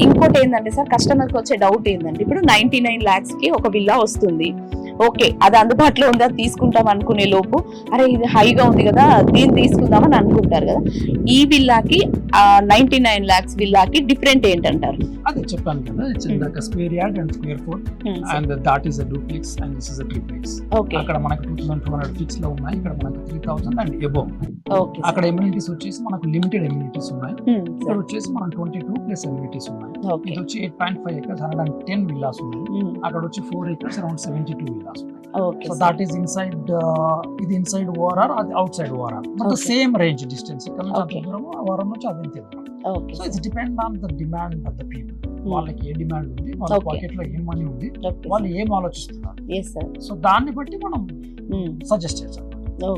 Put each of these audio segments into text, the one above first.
ఇంకోటి ఏంటంటే sir, customer కి వచ్చే డౌట్ ఏంటంటే, ఇప్పుడు 99 lakhs కి ఒక విల్లా వస్తుంది, ఓకే అది అందుబాటులో ఉంది, అది తీసుకుంటాం అనుకునే లోపు అరే ఇది హైగా ఉంది కదా దీన్ని తీసుకుందామని అనుకుంటారు కదా. ఈ విల్లాకి 99 lakhs విల్లాకి డిఫరెంట్ ఏంటంటారు? అదే చెప్పాను కదా, ఇట్స్ ఇందాక square yard and square foot and that is a duplex and this is a triplex. అక్కడ మనకు 2200 ఫిక్స్ లో ఉన్నాయి, ఇక్కడ మనకు 3000 అండ్ అబోవ్ ఉన్నాయి. అక్కడ ఎమ్యూనిటీస్ వచ్చేసి మనకు లిమిటెడ్ ఎమ్యూనిటీస్ ఉన్నాయి, ఇక్కడ వచ్చేసి మనం 22 ప్లస్ ఎమ్యూనిటీస్ ఉన్నాయి. ఇది వచ్చి 8.5 acres 110 విల్లాస్ ఉన్నాయి, అక్కడ వచ్చి 4 acres అరౌండ్ 72 విల్లాస్ ఉన్నాయి. సో దట్ ఈస్ ఇన్సైడ్, ఇది ఇన్సైడ్ ఓఆర్ఆర్, అది out side ORR, but the same range distance, ఇక్కడ నుంచి అంత దూరం ఓఆర్ఆర్ నుంచి అది దూరం. So it's depend on the demand of the people. వాళ్ళకి ఏ డిమాండ్ ఉంది, వాళ్ళ పాకెట్ లో ఏం మనీ ఉంది, వాళ్ళు ఏం ఆలోచిస్తున్నారు, సో దాన్ని బట్టి మనం సజెస్ట్ చేస్తాం.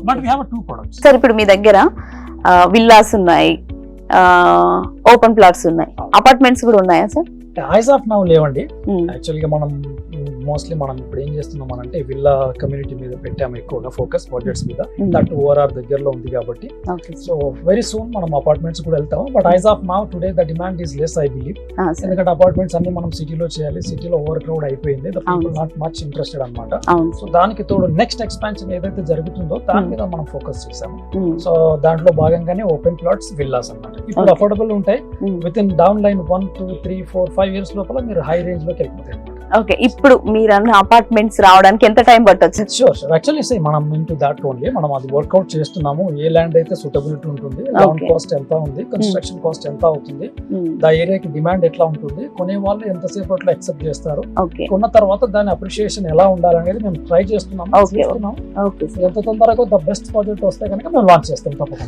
But we have 2 products. Sir ఇప్పుడు మీ దగ్గర విల్లాస్ ఉన్నాయి, ఓపెన్ ప్లాట్స్ ఉన్నాయి, అపార్ట్మెంట్స్ కూడా ఉన్నాయా సార్? యాజ్ ఆఫ్ నౌ లేవండి. యాక్చువల్గా మనం మోస్ట్లీ మనం ఇప్పుడు ఏం చేస్తున్నాం అంటే విల్లా కమ్యూనిటీ మీద పెట్టాము ఎక్కువగా ఫోకస్, బడ్జెట్స్ మీద. దట్ ఓఆర్ఆర్ దగ్గరలో ఉంది కాబట్టి సో వెరీ సూన్ మనం అపార్ట్మెంట్స్ కూడా వెళ్తాము. But as of now today the demand is less I believe, ఎందుకంటే అపార్ట్మెంట్స్ అన్ని మనం సిటీలో చేయాలి, సిటీలో ఓవర్ క్రౌడ్ అయిపోయింది, the people not much interested అనమాట. సో దానికి తోడు నెక్స్ట్ ఎక్స్పాన్షన్ ఏదైతే జరుగుతుందో దాని మీద మనం ఫోకస్ చేసాము. సో దాంట్లో భాగంగానే ఓపెన్ ప్లాట్స్, విల్లాస్ అన్నమాట. ఇప్పుడు అఫోర్డబుల్ ఉంటాయి, with in down line 1, 2, 3, 4, 5 years లోపల మీరు హై రేంజ్ లోకి వెళ్ళిపోతాయి. ఓకే, ఇప్పుడు మీరు అన్న అపార్ట్మెంట్స్ రావడానికి ఎంత టైం పట్టొచ్చు? షూర్ యాక్చువల్లీ సే మనం ఇంటూ దాట్ ఓన్లీ మనం అది వర్క్అవుట్ చేస్తున్నాము. ఏ ల్యాండ్ అయితే సూటబిలిటీ ఉంటుంది, ల్యాండ్ కాస్ట్ ఎంత ఉంది, కన్స్ట్రక్షన్ కాస్ట్ ఎంత అవుతుంది, దా ఏరియాకి డిమాండ్ ఎట్లా ఉంటుంది, కొనే వాళ్ళు ఎంతసేపు అట్లా యాక్సెప్ట్ చేస్తారు, కొన్న తర్వాత దాని అప్రిషియేషన్ ఎలా ఉండాలనేది మేము ట్రై చేస్తున్నాము. ఎంత తొందరగా ద బెస్ట్ ప్రాజెక్ట్ వస్తే కనుక మేము లాంచ్ చేస్తాం తప్పకుండా.